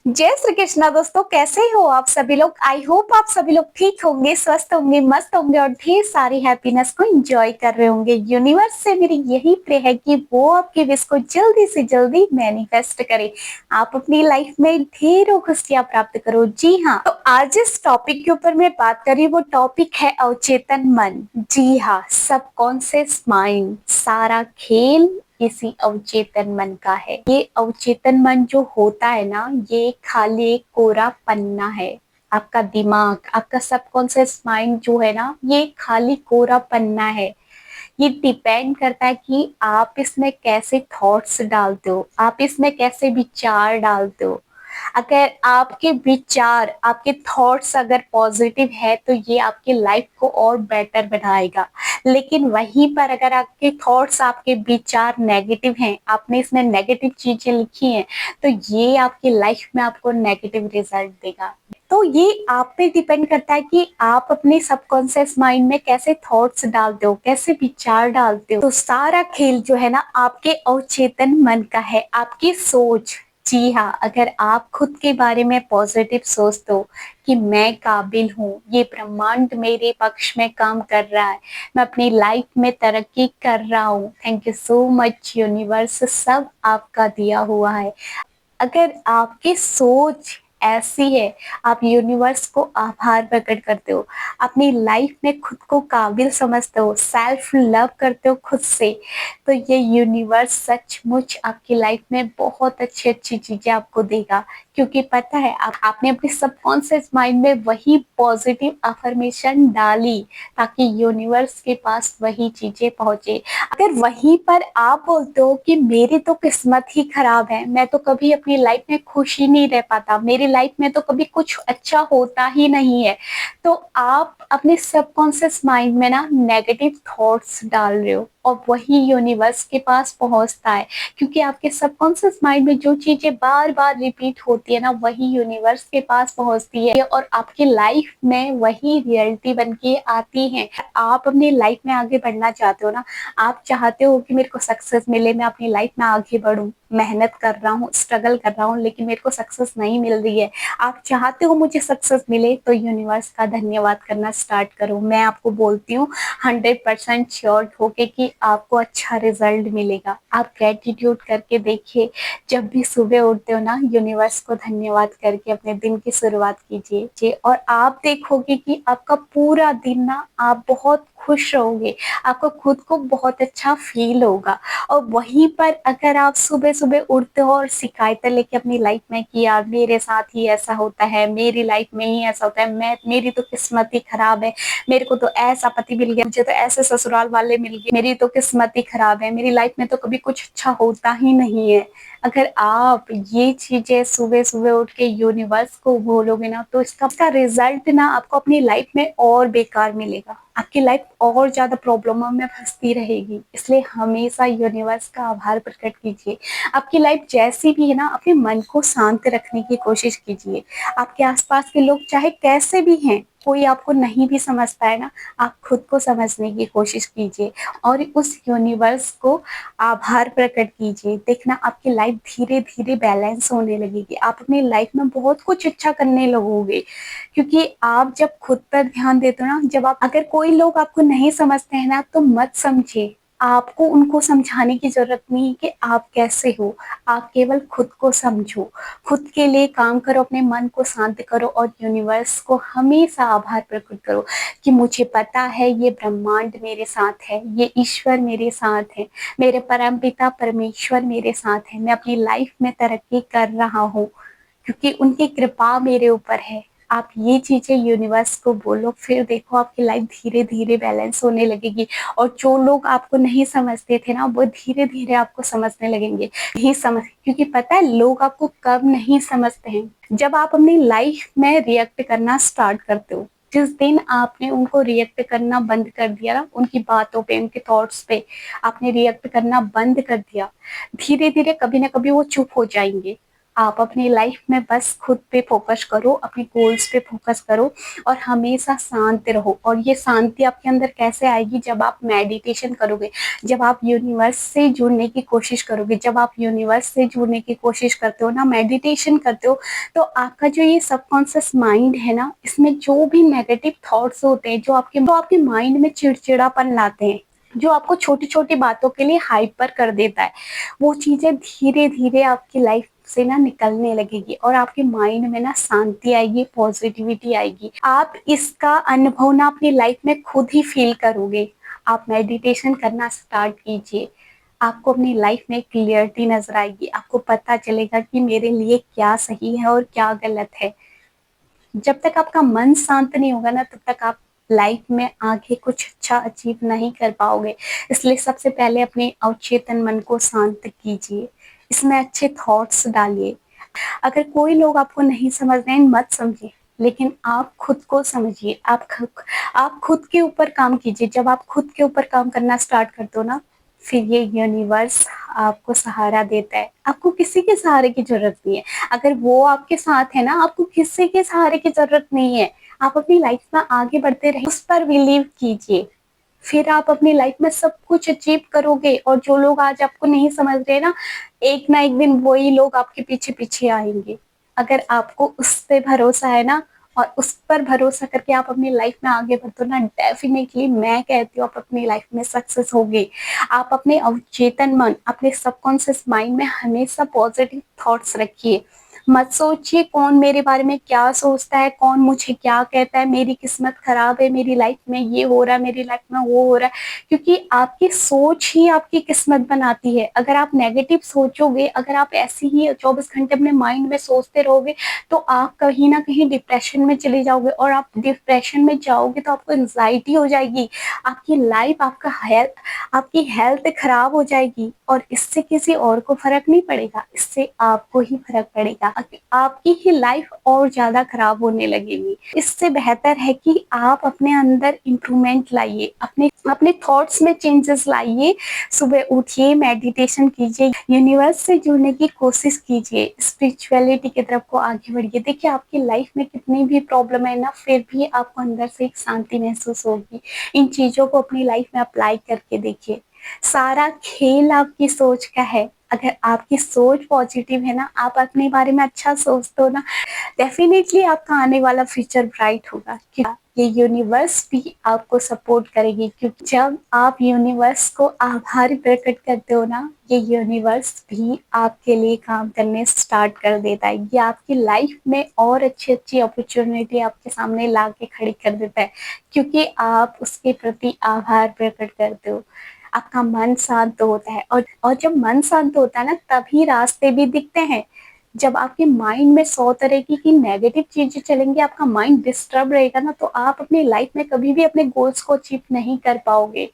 जय श्री कृष्णा दोस्तों, कैसे हो आप सभी लोग। आई होप आप सभी लोग ठीक होंगे, स्वस्थ होंगे, मस्त होंगे और ढेर सारी हैप्पीनेस को एंजॉय कर रहे होंगे। यूनिवर्स से मेरी यही प्रे है कि वो आपकी विश को जल्दी से जल्दी मैनिफेस्ट करे, आप अपनी लाइफ में ढेरों खुशियां प्राप्त करो। जी हाँ, तो आज इस टॉपिक के ऊपर मैं बात कर रही हूँ, वो टॉपिक है अवचेतन मन। जी हाँ, सबकॉन्शियस माइंड, सारा खेल इसी अवचेतन मन का है। ये अवचेतन मन जो होता है ना, ये खाली एक कोरा पन्ना है। आपका दिमाग, आपका सबकॉन्शियस माइंड जो है ना, ये खाली कोरा पन्ना है। ये डिपेंड करता है कि आप इसमें कैसे थॉट्स डालते हो, आप इसमें कैसे विचार डालते हो। अगर आपके विचार, आपके थॉट्स अगर पॉजिटिव है तो ये आपकी लाइफ को और बेटर बनाएगा। लेकिन वहीं पर अगर आपके थॉट्स, आपके विचार नेगेटिव हैं, आपने इसमें नेगेटिव चीजें लिखी हैं, तो ये आपकी लाइफ में आपको नेगेटिव रिजल्ट देगा। तो ये आप पे डिपेंड करता है कि आप अपने सबकॉन्शियस माइंड में कैसे थॉट्स डालते हो, कैसे विचार डालते हो। तो सारा खेल जो है ना, आपके अवचेतन मन का है, आपकी सोच। जी हाँ, अगर आप खुद के बारे में पॉजिटिव सोचते हो कि मैं काबिल हूँ, ये ब्रह्मांड मेरे पक्ष में काम कर रहा है, मैं अपनी लाइफ में तरक्की कर रहा हूँ, thank you so much universe, सब आपका दिया हुआ है। अगर आपकी सोच ऐसी है, आप यूनिवर्स को आभार प्रकट करते हो, अपनी लाइफ में खुद को काबिल समझते हो, सेल्फ लव करते हो खुद से, तो ये यूनिवर्स सचमुच आपकी लाइफ में बहुत अच्छी अच्छी चीजें आपको देगा। क्योंकि पता है, आपने अपने सबकॉन्शियस माइंड में वही पॉजिटिव अफर्मेशन डाली, ताकि यूनिवर्स के पास वही चीजें पहुंचे। अगर वहीं पर आप बोलते हो कि मेरी तो किस्मत ही खराब है, मैं तो कभी अपनी लाइफ में खुश ही नहीं रह पाता, मेरी लाइफ में तो कभी कुछ अच्छा होता ही नहीं है, तो आप अपने सबकॉन्शियस माइंड में ना नेगेटिव थॉट्स डाल रहे हो, और वही यूनिवर्स के पास पहुंचता है। क्योंकि आपके सबकॉन्शियस माइंड में जो चीजें बार बार रिपीट होती है ना, वही यूनिवर्स के पास पहुंचती है और आपकी लाइफ में वही रियलिटी बन के आती है। आप अपनी लाइफ में आगे बढ़ना चाहते हो ना, आप चाहते हो कि मेरे को सक्सेस मिले, मैं अपनी लाइफ में आगे बढ़ूं, मेहनत कर रहा हूँ, स्ट्रगल कर रहा हूँ, लेकिन मेरे को सक्सेस नहीं मिल रही है। आप चाहते हो मुझे सक्सेस मिले, तो यूनिवर्स का धन्यवाद करना स्टार्ट करो। मैं आपको बोलती हूँ 100% श्योर होके कि आपको अच्छा रिजल्ट मिलेगा। आप ग्रेटिट्यूड करके देखिए, जब भी सुबह उठते हो ना, यूनिवर्स को धन्यवाद करके अपने दिन की शुरुआत कीजिए, और आप देखोगे कि आपका पूरा दिन ना, आप बहुत खुश रहोगे, आपको खुद को बहुत अच्छा फील होगा। और वहीं पर अगर आप सुबह सुबह उठते हो और शिकायतें लेके अपनी लाइफ में कि यार मेरे साथ ही ऐसा होता है, मेरी लाइफ में ही ऐसा होता है, मैं, मेरी तो किस्मत ही खराब है, मेरे को तो ऐसा पति मिल गया, मुझे तो ऐसे ससुराल वाले मिल गए, मेरी तो किस्मत ही खराब है, मेरी लाइफ में तो कभी कुछ अच्छा होता ही नहीं है। अगर आप ये चीजें सुबह सुबह उठ के यूनिवर्स को बोलोगे ना, तो इसका रिजल्ट ना आपको अपनी लाइफ में और बेकार मिलेगा, आपकी लाइफ और ज्यादा प्रॉब्लमों में फंसती रहेगी। इसलिए हमेशा यूनिवर्स का आभार प्रकट कीजिए। आपकी लाइफ जैसी भी है ना, अपने मन को शांत रखने की कोशिश कीजिए। आपके आसपास के लोग चाहे कैसे भी हैं, कोई आपको नहीं भी समझता है ना, आप खुद को समझने की कोशिश कीजिए और उस यूनिवर्स को आभार प्रकट कीजिए। देखना आपकी लाइफ धीरे धीरे बैलेंस होने लगेगी, आप अपनी लाइफ में बहुत कुछ अच्छा करने लगोगे। क्योंकि आप जब खुद पर ध्यान देते हो ना, जब आप, अगर कोई लोग आपको नहीं समझते हैं ना, तो मत समझे, आपको उनको समझाने की जरूरत नहीं है कि आप कैसे हो। आप केवल खुद को समझो, खुद के लिए काम करो, अपने मन को शांत करो और यूनिवर्स को हमेशा आभार प्रकट करो कि मुझे पता है ये ब्रह्मांड मेरे साथ है, ये ईश्वर मेरे साथ है, मेरे परम पिता परमेश्वर मेरे साथ है, मैं अपनी लाइफ में तरक्की कर रहा हूँ क्योंकि उनकी कृपा मेरे ऊपर है। आप ये चीजें यूनिवर्स को बोलो, फिर देखो आपकी लाइफ धीरे धीरे बैलेंस होने लगेगी। और जो लोग आपको नहीं समझते थे ना, वो धीरे धीरे आपको समझने लगेंगे। नहीं समझ, क्योंकि पता है लोग आपको कब नहीं समझते हैं, जब आप अपनी लाइफ में रिएक्ट करना स्टार्ट करते हो। जिस दिन आपने उनको रिएक्ट करना बंद कर दिया ना, उनकी बातों पे, उनके थॉट्स पे आपने रिएक्ट करना बंद कर दिया, धीरे धीरे कभी ना कभी वो चुप हो जाएंगे। आप अपनी लाइफ में बस खुद पे फोकस करो, अपने गोल्स पे फोकस करो और हमेशा शांत रहो। और ये शांति आपके अंदर कैसे आएगी? जब आप मेडिटेशन करोगे, जब आप यूनिवर्स से जुड़ने की कोशिश करोगे। जब आप यूनिवर्स से जुड़ने की कोशिश करते हो ना, मेडिटेशन करते हो, तो आपका जो ये सबकॉन्शियस माइंड है ना, इसमें जो भी नेगेटिव थॉट्स होते हैं, जो आपके माइंड में चिड़चिड़ापन लाते हैं, जो आपको छोटी छोटी बातों के लिए हाइपर कर देता है, वो चीजें धीरे धीरे आपकी लाइफ से ना निकलने लगेगी और आपके माइंड में ना शांति आएगी, पॉजिटिविटी आएगी। आप इसका अनुभव ना अपनी लाइफ में खुद ही फील करोगे। आप मेडिटेशन करना स्टार्ट कीजिए, आपको अपनी लाइफ में क्लियरिटी नजर आएगी। आपको पता चलेगा कि मेरे लिए क्या सही है और क्या गलत है। जब तक आपका मन शांत नहीं होगा ना, तब तक आप लाइफ में आगे कुछ अच्छा अचीव नहीं कर पाओगे। इसलिए सबसे पहले अपने अवचेतन मन को शांत कीजिए, इसमें अच्छे थॉट्स डालिए। अगर कोई लोग आपको नहीं समझ रहे हैं, मत समझिए, लेकिन आप खुद को समझिए। आप खुद के ऊपर काम कीजिए। जब आप खुद के ऊपर काम करना स्टार्ट करते हो ना, फिर ये यूनिवर्स आपको सहारा देता है। आपको किसी के सहारे की जरूरत नहीं है। अगर वो आपके साथ है ना, आपको किसी के सहारे की जरूरत नहीं है। आप अपनी लाइफ में आगे बढ़ते रहिए, उस पर बिलीव कीजिए, फिर आप अपनी लाइफ में सब कुछ अचीव करोगे। और जो लोग आज आपको नहीं समझ रहे ना, एक ना एक दिन वही लोग आपके पीछे पीछे आएंगे। अगर आपको उस पे भरोसा है ना, और उस पर भरोसा करके आप अपनी लाइफ में आगे बढ़ते हो ना, डेफिनेटली मैं कहती हूँ आप अपनी लाइफ में सक्सेस होगे। आप अपने अवचेतन मन, अपने सबकॉन्शियस माइंड में हमेशा पॉजिटिव थॉट्स रखिए। मत सोचिए कौन मेरे बारे में क्या सोचता है, कौन मुझे क्या कहता है, मेरी किस्मत खराब है, मेरी लाइफ में ये हो रहा है, मेरी लाइफ में वो हो रहा है। क्योंकि आपकी सोच ही आपकी किस्मत बनाती है। अगर आप नेगेटिव सोचोगे, अगर आप ऐसे ही 24 घंटे अपने माइंड में सोचते रहोगे, तो आप कहीं ना कहीं डिप्रेशन में चले जाओगे। और आप डिप्रेशन में जाओगे तो आपको एंजाइटी हो जाएगी, आपकी लाइफ, आपकी हेल्थ खराब हो जाएगी। और इससे किसी और को फर्क नहीं पड़ेगा, इससे आपको ही फर्क पड़ेगा। आपकी ही लाइफ और ज्यादा खराब होने लगेगी। इससे बेहतर है कि आप अपने अंदर इंप्रूवमेंट लाइए, अपने अपने थॉट्स में चेंजेस लाइए। सुबह उठिए, मेडिटेशन कीजिए, यूनिवर्स से जुड़ने की कोशिश कीजिए, स्पिरिचुअलिटी की तरफ को आगे बढ़िए। देखिए आपकी लाइफ में कितनी भी प्रॉब्लम है ना, फिर भी आपको अंदर से एक शांति महसूस होगी। इन चीजों को अपनी लाइफ में अप्लाई करके देखिए। सारा खेल आपकी सोच का है। अगर आपकी सोच पॉजिटिव है ना, आप अपने बारे में अच्छा सोचते हो ना, डेफिनेटली आपका आने वाला फ्यूचर ब्राइट होगा। ये यूनिवर्स भी आपको सपोर्ट करेगी, क्योंकि जब आप यूनिवर्स को आभार प्रकट करते हो ना, ये यूनिवर्स भी आपके लिए काम करने स्टार्ट कर देता है। ये आपकी लाइफ में और अच्छी अच्छी अपॉर्चुनिटी आपके सामने ला के खड़ी कर देता है, क्योंकि आप उसके प्रति आभार प्रकट करते हो। आपका मन शांत होता है, और जब मन शांत होता है ना, तभी रास्ते भी दिखते हैं। जब आपके माइंड में 100 तरह की नेगेटिव चीजें चलेंगी, आपका माइंड डिस्टर्ब रहेगा ना, तो आप अपनी लाइफ में कभी भी अपने गोल्स को अचीव नहीं कर पाओगे,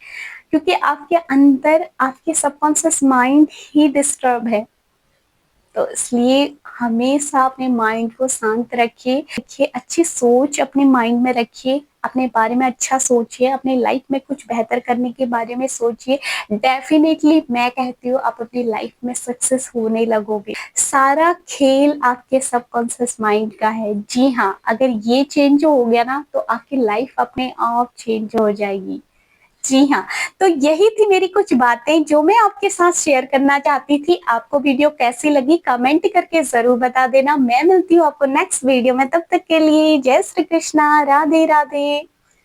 क्योंकि आपके अंदर आपके सबकॉन्शियस माइंड ही डिस्टर्ब है। तो इसलिए हमेशा अपने माइंड को शांत रखिए, अच्छी सोच अपने माइंड में रखिए, अपने बारे में अच्छा सोचिए, अपने लाइफ में कुछ बेहतर करने के बारे में सोचिए। डेफिनेटली मैं कहती हूँ आप अपनी लाइफ में सक्सेस होने लगोगे। सारा खेल आपके सबकॉन्शियस माइंड का है। जी हाँ, अगर ये चेंज हो गया ना, तो आपकी लाइफ अपने आप चेंज हो जाएगी। जी हाँ, तो यही थी मेरी कुछ बातें जो मैं आपके साथ शेयर करना चाहती थी। आपको वीडियो कैसी लगी कमेंट करके जरूर बता देना। मैं मिलती हूँ आपको नेक्स्ट वीडियो में, तब तक के लिए जय श्री कृष्णा, राधे राधे।